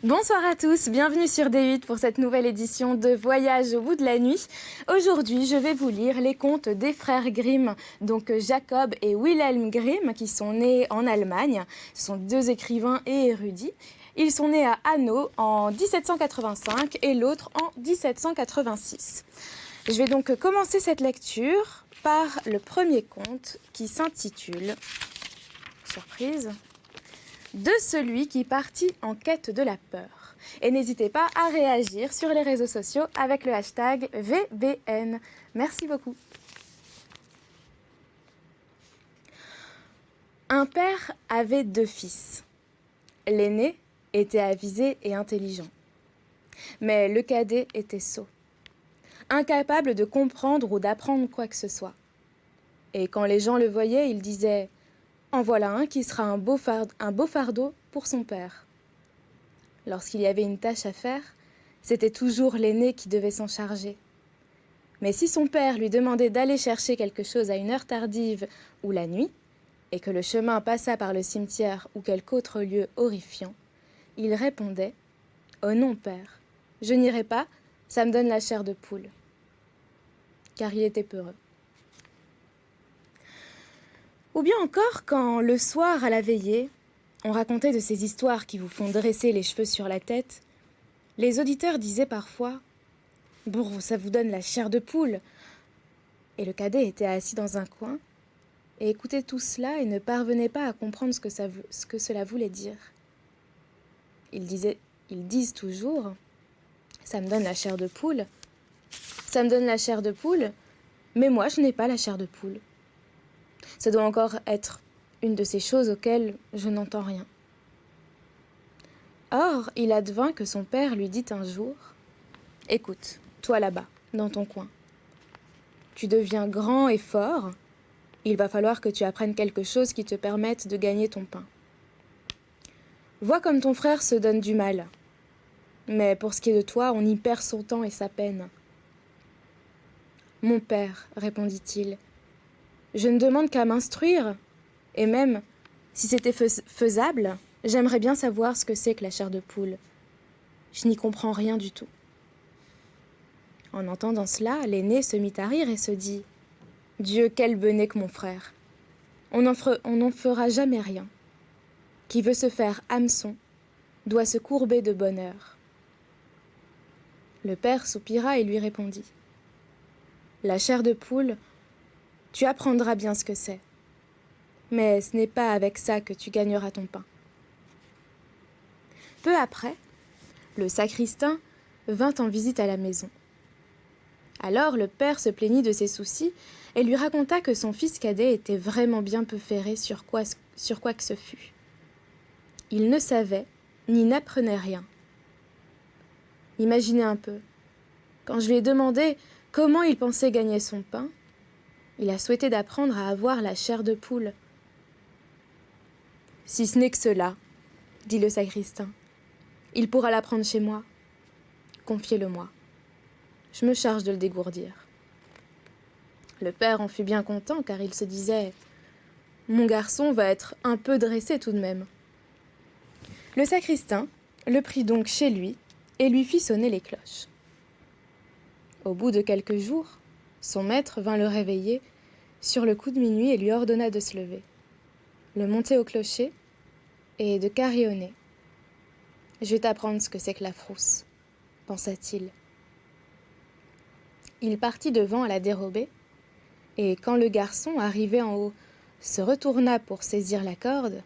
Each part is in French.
Bonsoir à tous, bienvenue sur D8 pour cette nouvelle édition de Voyage au bout de la nuit. Aujourd'hui, je vais vous lire les contes des frères Grimm, donc Jacob et Wilhelm Grimm, qui sont nés en Allemagne. Ce sont deux écrivains et érudits. Ils sont nés à Hanau en 1785 et l'autre en 1786. Je vais donc commencer cette lecture par le premier conte qui s'intitule, surprise, de celui qui partit en quête de la peur. Et n'hésitez pas à réagir sur les réseaux sociaux avec le hashtag VBN. Merci beaucoup. Un père avait deux fils. L'aîné était avisé et intelligent. Mais le cadet était sot, incapable de comprendre ou d'apprendre quoi que ce soit. Et quand les gens le voyaient, ils disaient « En voilà un qui sera un beau fardeau pour son père ». Lorsqu'il y avait une tâche à faire, c'était toujours l'aîné qui devait s'en charger. Mais si son père lui demandait d'aller chercher quelque chose à une heure tardive ou la nuit, et que le chemin passât par le cimetière ou quelque autre lieu horrifiant, il répondait « Oh non, père, je n'irai pas, ça me donne la chair de poule ». Car il était peureux. Ou bien encore quand, le soir à la veillée, on racontait de ces histoires qui vous font dresser les cheveux sur la tête, les auditeurs disaient parfois « Bon, ça vous donne la chair de poule ». Et le cadet était assis dans un coin et écoutait tout cela et ne parvenait pas à comprendre ce que cela voulait dire. Ils disent toujours « Ça me donne la chair de poule, ça me donne la chair de poule, mais moi je n'ai pas la chair de poule. » Ça doit encore être une de ces choses auxquelles je n'entends rien. Or, il advint que son père lui dit un jour « Écoute, toi là-bas, dans ton coin, tu deviens grand et fort, il va falloir que tu apprennes quelque chose qui te permette de gagner ton pain. Vois comme ton frère se donne du mal, mais pour ce qui est de toi, on y perd son temps et sa peine. » « Mon père, répondit-il, je ne demande qu'à m'instruire, et même, si c'était faisable, j'aimerais bien savoir ce que c'est que la chair de poule. Je n'y comprends rien du tout. » En entendant cela, l'aîné se mit à rire et se dit « Dieu, quel benêt que mon frère! On n'en fera jamais rien. Qui veut se faire hameçon doit se courber de bonne heure. » Le père soupira et lui répondit « La chair de poule, tu apprendras bien ce que c'est. Mais ce n'est pas avec ça que tu gagneras ton pain. » Peu après, le sacristain vint en visite à la maison. Alors le père se plaignit de ses soucis et lui raconta que son fils cadet était vraiment bien peu ferré sur quoi que ce fût. Il ne savait ni n'apprenait rien. Imaginez un peu, quand je lui ai demandé comment il pensait gagner son pain, il a souhaité d'apprendre à avoir la chair de poule. « Si ce n'est que cela, dit le sacristain, il pourra l'apprendre chez moi. Confiez-le-moi. Je me charge de le dégourdir. » Le père en fut bien content car il se disait « Mon garçon va être un peu dressé tout de même. » Le sacristain le prit donc chez lui et lui fit sonner les cloches. Au bout de quelques jours, son maître vint le réveiller sur le coup de minuit et lui ordonna de se lever, le monter au clocher et de carillonner. « Je vais t'apprendre ce que c'est que la frousse, » pensa-t-il. Il partit devant à la dérobée, et quand le garçon, arrivé en haut, se retourna pour saisir la corde,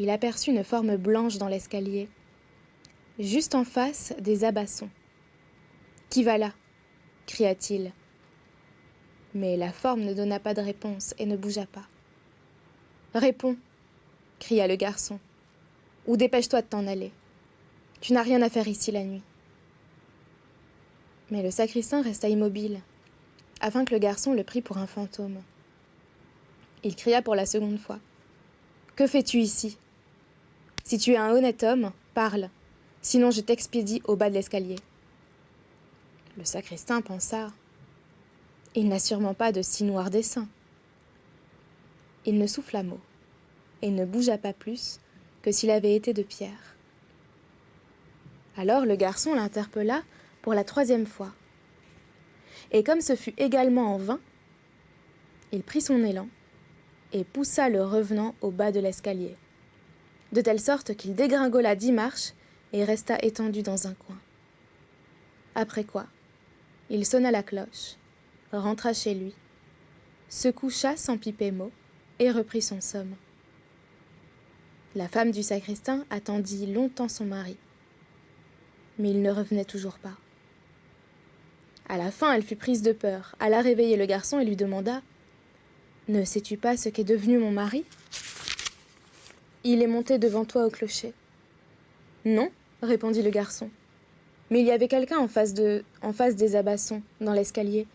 il aperçut une forme blanche dans l'escalier, juste en face des abassons. « Qui va là ?» cria-t-il. Mais la forme ne donna pas de réponse et ne bougea pas. « Réponds !» cria le garçon. « Ou dépêche-toi de t'en aller. Tu n'as rien à faire ici la nuit. » Mais le sacristain resta immobile, afin que le garçon le prît pour un fantôme. Il cria pour la seconde fois. « Que fais-tu ici ? Si tu es un honnête homme, parle, sinon je t'expédie au bas de l'escalier. » Le sacristain pensa. « Il n'a sûrement pas de si noir dessein. » Il ne souffla mot, et ne bougea pas plus que s'il avait été de pierre. Alors le garçon l'interpella pour la 3e fois. Et comme ce fut également en vain, il prit son élan et poussa le revenant au bas de l'escalier, de telle sorte qu'il dégringola 10 marches et resta étendu dans un coin. Après quoi, il sonna la cloche, rentra chez lui, se coucha sans piper mot et reprit son somme. La femme du sacristain attendit longtemps son mari, mais il ne revenait toujours pas. À la fin, elle fut prise de peur, alla réveiller le garçon et lui demanda « Ne sais-tu pas ce qu'est devenu mon mari ?»« Il est monté devant toi au clocher. »« Non, répondit le garçon. Mais il y avait quelqu'un en face des abassons, dans l'escalier.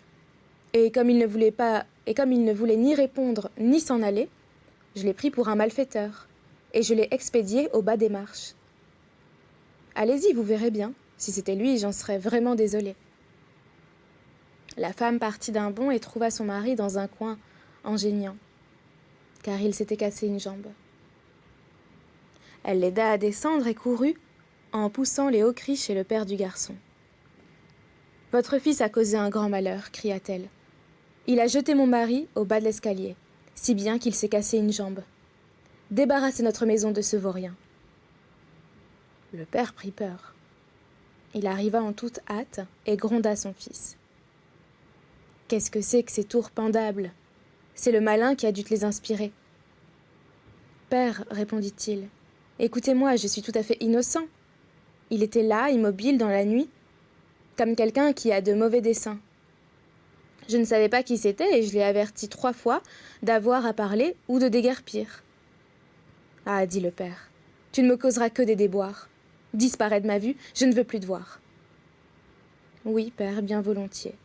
Et comme il ne voulait ni répondre ni s'en aller, je l'ai pris pour un malfaiteur, et je l'ai expédié au bas des marches. Allez-y, vous verrez bien. Si c'était lui, j'en serais vraiment désolée. » La femme partit d'un bond et trouva son mari dans un coin, en geignant, car il s'était cassé une jambe. Elle l'aida à descendre et courut, en poussant les hauts cris chez le père du garçon. « Votre fils a causé un grand malheur, cria-t-elle. Il a jeté mon mari au bas de l'escalier, si bien qu'il s'est cassé une jambe. Débarrassez notre maison de ce vaurien. » Le père prit peur. Il arriva en toute hâte et gronda son fils. « Qu'est-ce que c'est que ces tours pendables ? C'est le malin qui a dû te les inspirer. »« Père, répondit-il, écoutez-moi, je suis tout à fait innocent. Il était là, immobile dans la nuit, comme quelqu'un qui a de mauvais desseins. Je ne savais pas qui c'était et je l'ai averti 3 fois d'avoir à parler ou de déguerpir. »« Ah, dit le père, tu ne me causeras que des déboires. Disparais de ma vue, je ne veux plus te voir. »« Oui, père, bien volontiers.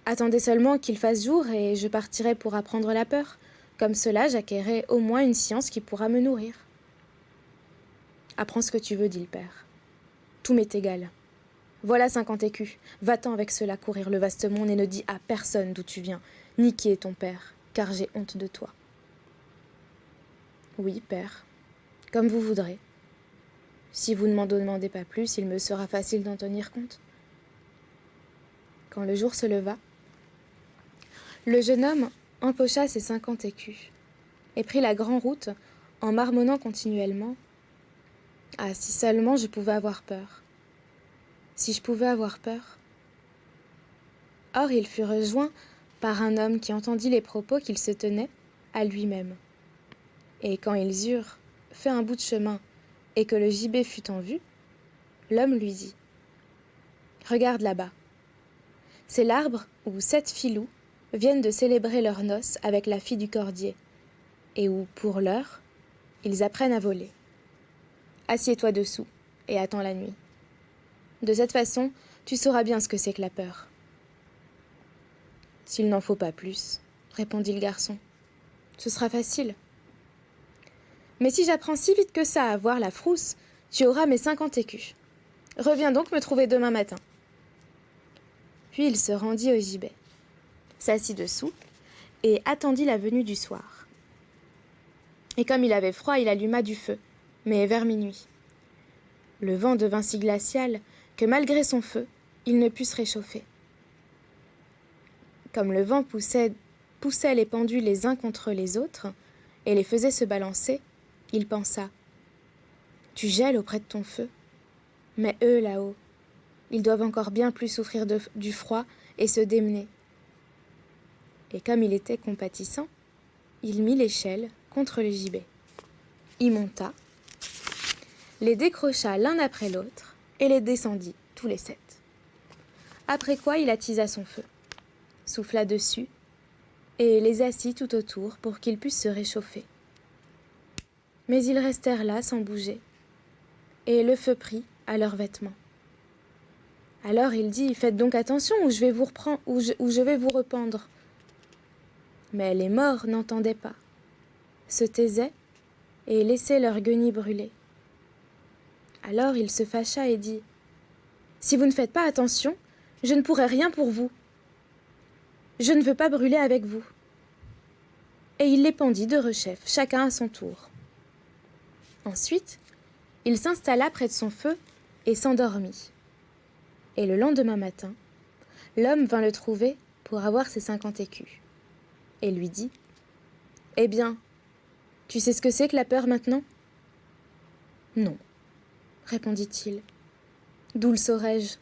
Attendez seulement qu'il fasse jour et je partirai pour apprendre la peur. Comme cela, j'acquerrai au moins une science qui pourra me nourrir. »« Apprends ce que tu veux, dit le père. Tout m'est égal. Voilà 50 écus. Va-t'en avec cela courir le vaste monde et ne dis à personne d'où tu viens, ni qui est ton père, car j'ai honte de toi. »« Oui, père, comme vous voudrez. Si vous ne m'en demandez pas plus, il me sera facile d'en tenir compte. » Quand le jour se leva, le jeune homme empocha ses 50 écus et prit la grande route en marmonnant continuellement. « Ah, si seulement je pouvais avoir peur. Si je pouvais avoir peur. » Or, il fut rejoint par un homme qui entendit les propos qu'il se tenait à lui-même. Et quand ils eurent fait un bout de chemin et que le gibet fut en vue, l'homme lui dit « Regarde là-bas. C'est l'arbre où 7 filous viennent de célébrer leurs noces avec la fille du cordier, et où, pour l'heure, ils apprennent à voler. Assieds-toi dessous et attends la nuit. De cette façon, tu sauras bien ce que c'est que la peur. »« S'il n'en faut pas plus, répondit le garçon, ce sera facile. Mais si j'apprends si vite que ça à voir la frousse, tu auras mes 50 écus. Reviens donc me trouver demain matin. » Puis il se rendit au gibet, s'assit dessous et attendit la venue du soir. Et comme il avait froid, il alluma du feu, mais vers minuit. Le vent devint si glacial que malgré son feu, il ne put se réchauffer. Comme le vent poussait les pendus les uns contre les autres et les faisait se balancer, il pensa « Tu gèles auprès de ton feu, mais eux là-haut, ils doivent encore bien plus souffrir du froid et se démener. » Et comme il était compatissant, il mit l'échelle contre le gibet. Y monta, les décrocha l'un après l'autre et les descendit tous les 7. Après quoi il attisa son feu, souffla dessus et les assit tout autour pour qu'ils puissent se réchauffer. Mais ils restèrent là sans bouger, et le feu prit à leurs vêtements. Alors il dit « Faites donc attention ou je vais vous rependre. » Mais les morts n'entendaient pas, se taisaient et laissaient leurs guenilles brûler. Alors il se fâcha et dit « Si vous ne faites pas attention, je ne pourrai rien pour vous. Je ne veux pas brûler avec vous. » Et il les pendit de rechef, chacun à son tour. Ensuite, il s'installa près de son feu et s'endormit. Et le lendemain matin, l'homme vint le trouver pour avoir ses 50 écus, et lui dit : « Eh bien, tu sais ce que c'est que la peur maintenant ? » ?»« Non, répondit-il. D'où le saurais-je ?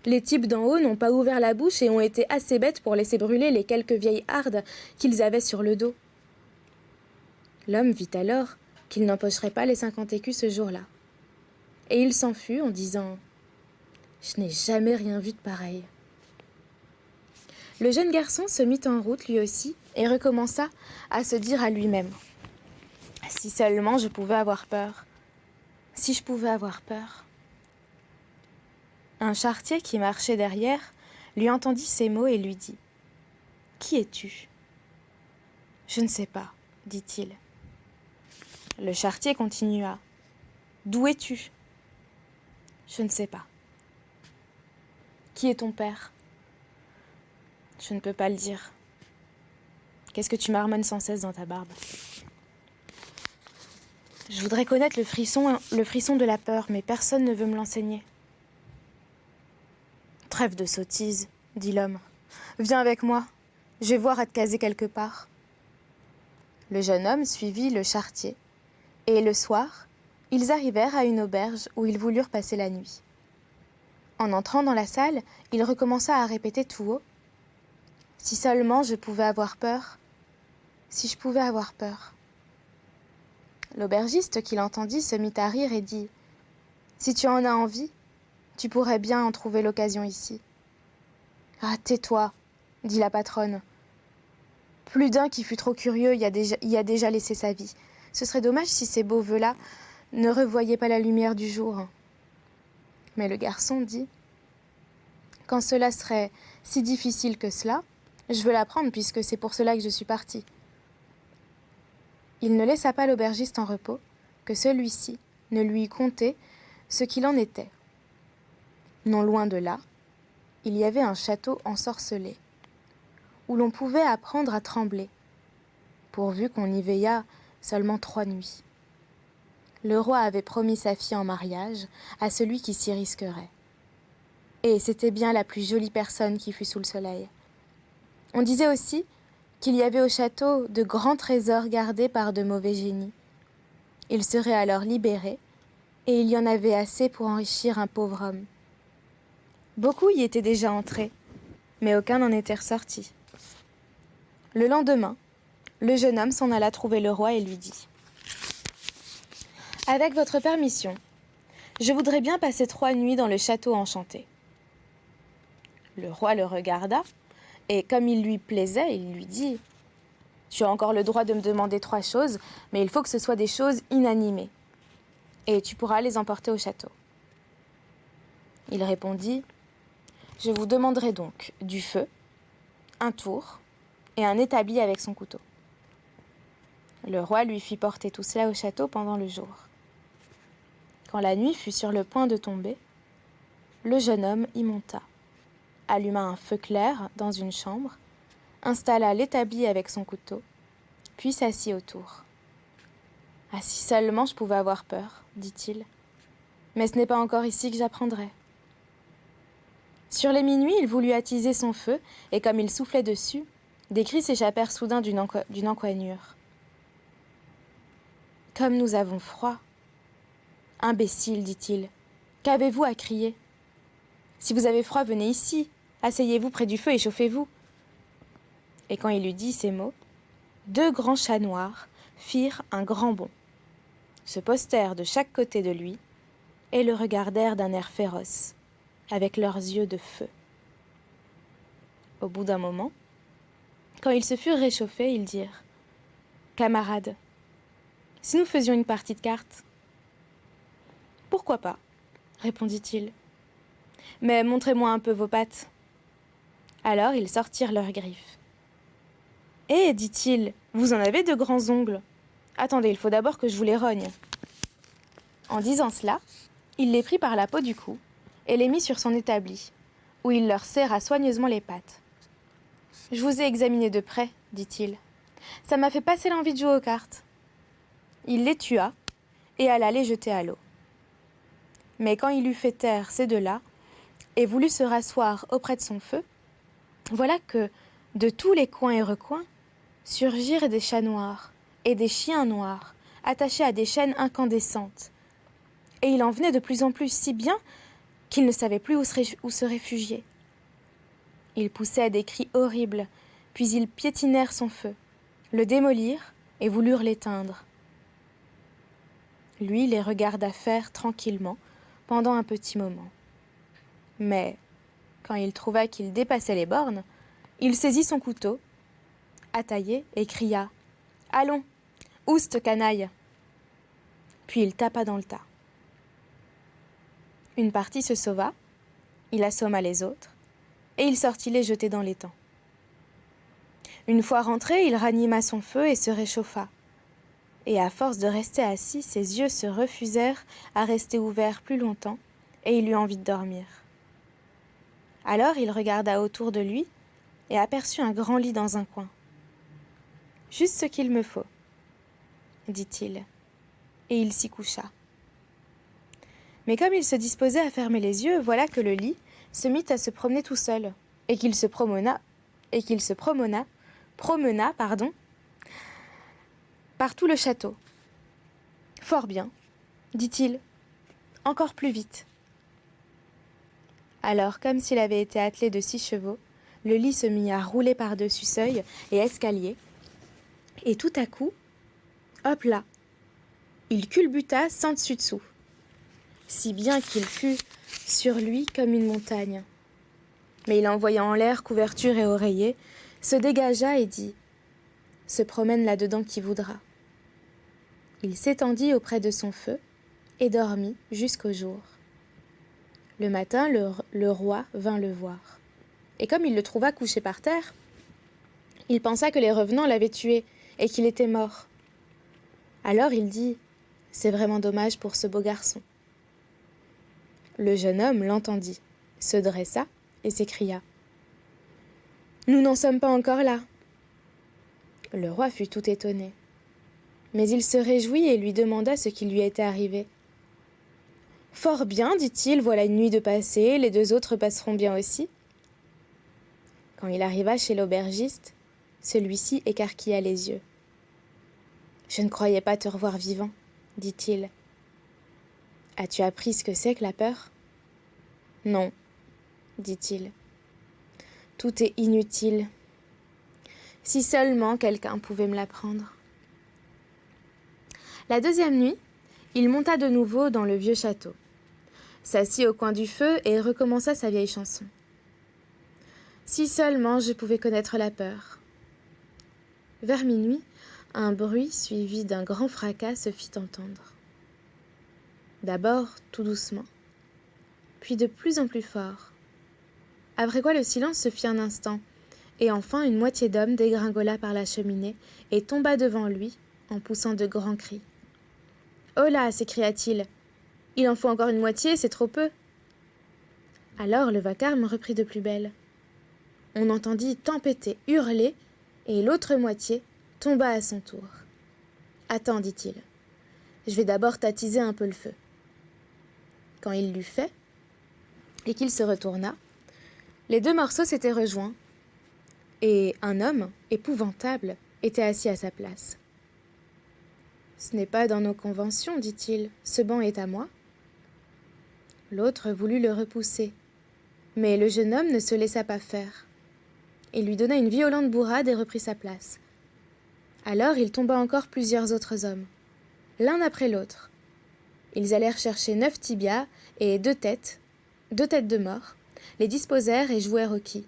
Les types d'en haut n'ont pas ouvert la bouche et ont été assez bêtes pour laisser brûler les quelques vieilles hardes qu'ils avaient sur le dos. L'homme vit alors qu'il n'empocherait pas les 50 écus ce jour-là. Et il s'en fut en disant : « Je n'ai jamais rien vu de pareil. » Le jeune garçon se mit en route lui aussi et recommença à se dire à lui-même : « Si seulement je pouvais avoir peur. Si je pouvais avoir peur. » Un charretier qui marchait derrière lui entendit ces mots et lui dit : « Qui es-tu ? » ?»« Je ne sais pas, dit-il. Le charretier continua : « D'où es-tu ? » ?»« Je ne sais pas. »« Qui est ton père ? » ?»« Je ne peux pas le dire. »« Qu'est-ce que tu marmonnes sans cesse dans ta barbe ? » ?»« Je voudrais connaître le frisson de la peur, mais personne ne veut me l'enseigner. » « Trêve de sottises, dit l'homme. Viens avec moi, je vais voir à te caser quelque part. » Le jeune homme suivit le charretier, et le soir, ils arrivèrent à une auberge où ils voulurent passer la nuit. En entrant dans la salle, il recommença à répéter tout haut : « Si seulement je pouvais avoir peur, si je pouvais avoir peur. » L'aubergiste qui l'entendit se mit à rire et dit : « Si tu en as envie, tu pourrais bien en trouver l'occasion ici. »« Ah, tais-toi, dit la patronne. Plus d'un qui fut trop curieux y a déjà laissé sa vie. Ce serait dommage si ces beaux voeux-là ne revoyaient pas la lumière du jour. » Mais le garçon dit : « Quand cela serait si difficile que cela, je veux l'apprendre puisque c'est pour cela que je suis parti. » Il ne laissa pas l'aubergiste en repos, que celui-ci ne lui contait ce qu'il en était. Non loin de là, il y avait un château ensorcelé, où l'on pouvait apprendre à trembler, pourvu qu'on y veillât seulement 3 nuits. Le roi avait promis sa fille en mariage à celui qui s'y risquerait. Et c'était bien la plus jolie personne qui fût sous le soleil. On disait aussi qu'il y avait au château de grands trésors gardés par de mauvais génies. Il serait alors libéré, et il y en avait assez pour enrichir un pauvre homme. Beaucoup y étaient déjà entrés, mais aucun n'en était ressorti. Le lendemain, le jeune homme s'en alla trouver le roi et lui dit : « Avec votre permission, je voudrais bien passer 3 nuits dans le château enchanté. » Le roi le regarda, et comme il lui plaisait, il lui dit : « Tu as encore le droit de me demander 3 choses, mais il faut que ce soit des choses inanimées, et tu pourras les emporter au château. » Il répondit : « Je vous demanderai donc du feu, un tour et un établi avec son couteau. » Le roi lui fit porter tout cela au château pendant le jour. Quand la nuit fut sur le point de tomber, le jeune homme y monta, alluma un feu clair dans une chambre, installa l'établi avec son couteau, puis s'assit autour. « Ah, si seulement je pouvais avoir peur, dit-il, mais ce n'est pas encore ici que j'apprendrai. » Sur les minuit, il voulut attiser son feu, et comme il soufflait dessus, des cris s'échappèrent soudain d'une encoignure. « Comme nous avons froid !»« Imbécile, dit-il, qu'avez-vous à crier ? Si vous avez froid, venez ici, asseyez-vous près du feu et chauffez-vous. » Et quand il eut dit ces mots, 2 grands chats noirs firent un grand bond, se postèrent de chaque côté de lui et le regardèrent d'un air féroce, avec leurs yeux de feu. Au bout d'un moment, quand ils se furent réchauffés, ils dirent : « Camarades, si nous faisions une partie de cartes ? » ?»« Pourquoi pas ? » répondit-il. « Mais montrez-moi un peu vos pattes. » Alors ils sortirent leurs griffes. « Eh, dit-il, vous en avez de grands ongles. Attendez, il faut d'abord que je vous les rogne. » En disant cela, il les prit par la peau du cou et les mit sur son établi, où il leur serra soigneusement les pattes. « Je vous ai examiné de près, dit-il. Ça m'a fait passer l'envie de jouer aux cartes. » Il les tua et alla les jeter à l'eau. Mais quand il eut fait taire ces deux-là, et voulut se rasseoir auprès de son feu, voilà que, de tous les coins et recoins, surgirent des chats noirs et des chiens noirs, attachés à des chaînes incandescentes. Et il en venait de plus en plus si bien qu'ils ne savaient plus où se réfugier. Ils poussaient des cris horribles, puis ils piétinèrent son feu, le démolirent et voulurent l'éteindre. Lui les regarda faire tranquillement pendant un petit moment. Mais, quand il trouva qu'il dépassait les bornes, il saisit son couteau, attaillé, et cria « Allons, ouste, canaille !» Puis il tapa dans le tas. Une partie se sauva, il assomma les autres, et il sortit les jeter dans l'étang. Une fois rentré, il ranima son feu et se réchauffa. Et à force de rester assis, ses yeux se refusèrent à rester ouverts plus longtemps, et il eut envie de dormir. Alors il regarda autour de lui et aperçut un grand lit dans un coin. « Juste ce qu'il me faut, » dit-il, et il s'y coucha. Mais comme il se disposait à fermer les yeux, voilà que le lit se mit à se promener tout seul, et qu'il se promena, par tout le château. « Fort bien, » dit-il, « encore plus vite. » Alors, comme s'il avait été attelé de 6 chevaux, le lit se mit à rouler par-dessus seuil et escalier, et tout à coup, hop là, il culbuta sans dessus-dessous, si bien qu'il fut sur lui comme une montagne. Mais il envoya en l'air couverture et oreiller, se dégagea et dit « Se promène là-dedans qui voudra ». Il s'étendit auprès de son feu et dormit jusqu'au jour. Le matin, le roi vint le voir. Et comme il le trouva couché par terre, il pensa que les revenants l'avaient tué et qu'il était mort. Alors il dit « C'est vraiment dommage pour ce beau garçon ». Le jeune homme l'entendit, se dressa et s'écria « Nous n'en sommes pas encore là !» Le roi fut tout étonné. Mais il se réjouit et lui demanda ce qui lui était arrivé. « Fort bien, dit-il, voilà une nuit de passée, les 2 autres passeront bien aussi. » Quand il arriva chez l'aubergiste, celui-ci écarquilla les yeux. « Je ne croyais pas te revoir vivant, » dit-il. « As-tu appris ce que c'est que la peur ? » ?»« Non, » dit-il. « Tout est inutile. Si seulement quelqu'un pouvait me l'apprendre. » La 2e nuit, il monta de nouveau dans le vieux château, s'assit au coin du feu et recommença sa vieille chanson. Si seulement je pouvais connaître la peur. Vers minuit, un bruit suivi d'un grand fracas se fit entendre. D'abord tout doucement, puis de plus en plus fort. Après quoi le silence se fit un instant, et enfin une moitié d'homme dégringola par la cheminée et tomba devant lui en poussant de grands cris. « Oh là !» s'écria-t-il. « Il en faut encore une moitié, c'est trop peu. » Alors le vacarme reprit de plus belle. On entendit tempêter, hurler, et l'autre moitié tomba à son tour. « Attends, dit-il, je vais d'abord t'attiser un peu le feu. » Quand il l'eut fait, et qu'il se retourna, les 2 morceaux s'étaient rejoints, et un homme, épouvantable, était assis à sa place. « Ce n'est pas dans nos conventions, dit-il, ce banc est à moi. » L'autre voulut le repousser, mais le jeune homme ne se laissa pas faire. Il lui donna une violente bourrade et reprit sa place. Alors il tomba encore plusieurs autres hommes, l'un après l'autre. Ils allèrent chercher 9 tibias et 2 têtes de mort, les disposèrent et jouèrent au quilles.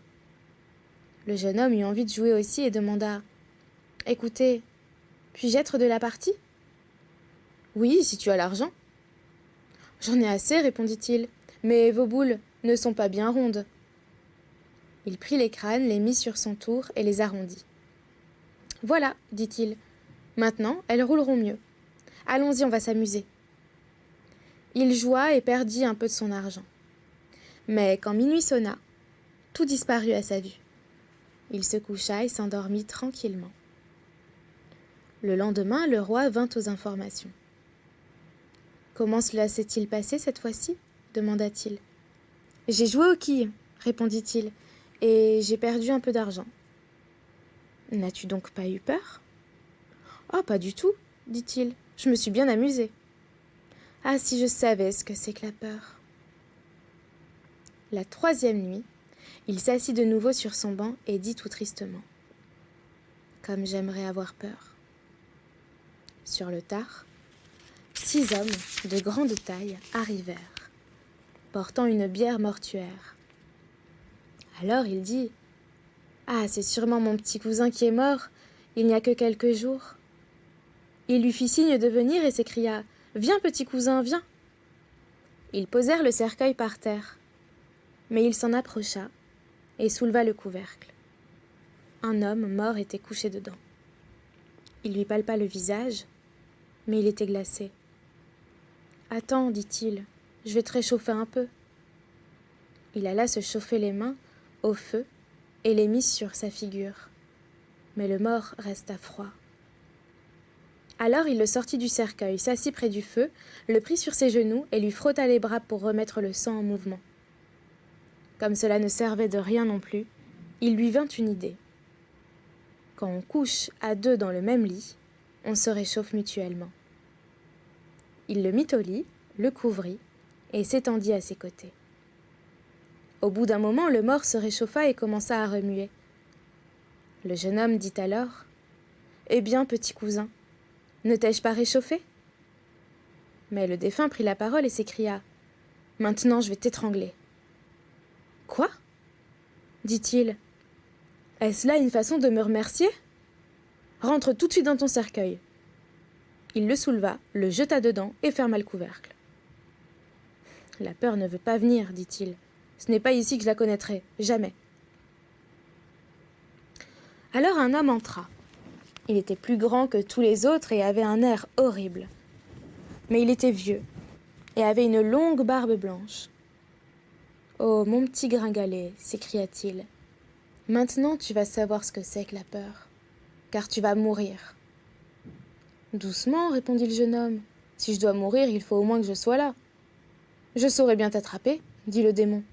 Le jeune homme eut envie de jouer aussi et demanda « Écoutez, puis-je être de la partie ?»« Oui, si tu as l'argent. »« J'en ai assez, répondit-il, mais vos boules ne sont pas bien rondes. » Il prit les crânes, les mit sur son tour et les arrondit. « Voilà, dit-il, maintenant elles rouleront mieux. Allons-y, on va s'amuser. » Il joua et perdit un peu de son argent. Mais quand minuit sonna, tout disparut à sa vue. Il se coucha et s'endormit tranquillement. Le lendemain, le roi vint aux informations. « Comment cela s'est-il passé cette fois-ci ? Demanda-t-il. J'ai joué aux quilles, répondit-il, et j'ai perdu un peu d'argent. N'as-tu donc pas eu peur ? Oh, pas du tout, dit-il. Je me suis bien amusé. Ah, si je savais ce que c'est que la peur. La 3e nuit, il s'assit de nouveau sur son banc et dit tout tristement. Comme j'aimerais avoir peur. Sur le tard, 6 hommes de grande taille arrivèrent, portant une bière mortuaire. Alors il dit « Ah, c'est sûrement mon petit cousin qui est mort, il n'y a que quelques jours. » Il lui fit signe de venir et s'écria « Viens, petit cousin, viens !» Ils posèrent le cercueil par terre, mais il s'en approcha et souleva le couvercle. Un homme mort était couché dedans. Il lui palpa le visage, mais il était glacé. « Attends, dit-il, je vais te réchauffer un peu. » Il alla se chauffer les mains au feu et les mit sur sa figure. Mais le mort resta froid. Alors il le sortit du cercueil, s'assit près du feu, le prit sur ses genoux et lui frotta les bras pour remettre le sang en mouvement. Comme cela ne servait de rien non plus, il lui vint une idée. Quand on couche à 2 dans le même lit, on se réchauffe mutuellement. Il le mit au lit, le couvrit et s'étendit à ses côtés. Au bout d'un moment, le mort se réchauffa et commença à remuer. Le jeune homme dit alors « Eh bien, petit cousin, ne t'ai-je pas réchauffé ?» Mais le défunt prit la parole et s'écria « Maintenant, je vais t'étrangler. »« Quoi ?» dit-il. « Est-ce là une façon de me remercier ? Rentre tout de suite dans ton cercueil. » Il le souleva, le jeta dedans et ferma le couvercle. « La peur ne veut pas venir, dit-il. Ce n'est pas ici que je la connaîtrai, jamais. » Alors un homme entra. Il était plus grand que tous les autres et avait un air horrible. Mais il était vieux et avait une longue barbe blanche. « Oh, mon petit gringalet, s'écria-t-il, maintenant tu vas savoir ce que c'est que la peur, car tu vas mourir. » Doucement, répondit le jeune homme. Si je dois mourir, il faut au moins que je sois là. Je saurai bien t'attraper, dit le démon.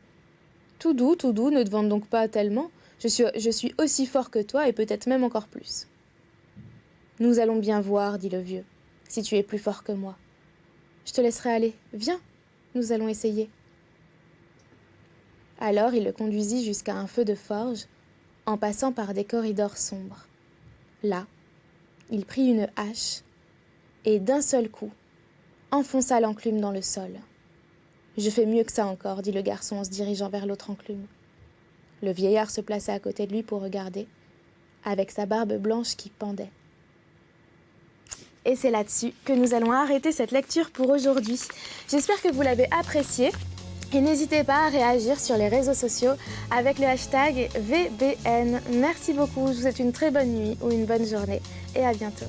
Tout doux, ne te vante donc pas tellement. Je suis aussi fort que toi et peut-être même encore plus. Nous allons bien voir, dit le vieux, si tu es plus fort que moi. Je te laisserai aller. Viens, nous allons essayer. Alors il le conduisit jusqu'à un feu de forge, en passant par des corridors sombres. Là, il prit une hache et d'un seul coup, enfonça l'enclume dans le sol. « Je fais mieux que ça encore, dit le garçon en se dirigeant vers l'autre enclume. Le vieillard se plaça à côté de lui pour regarder, avec sa barbe blanche qui pendait. Et c'est là-dessus que nous allons arrêter cette lecture pour aujourd'hui. J'espère que vous l'avez appréciée. Et n'hésitez pas à réagir sur les réseaux sociaux avec le hashtag VBN. Merci beaucoup, je vous souhaite une très bonne nuit ou une bonne journée et à bientôt.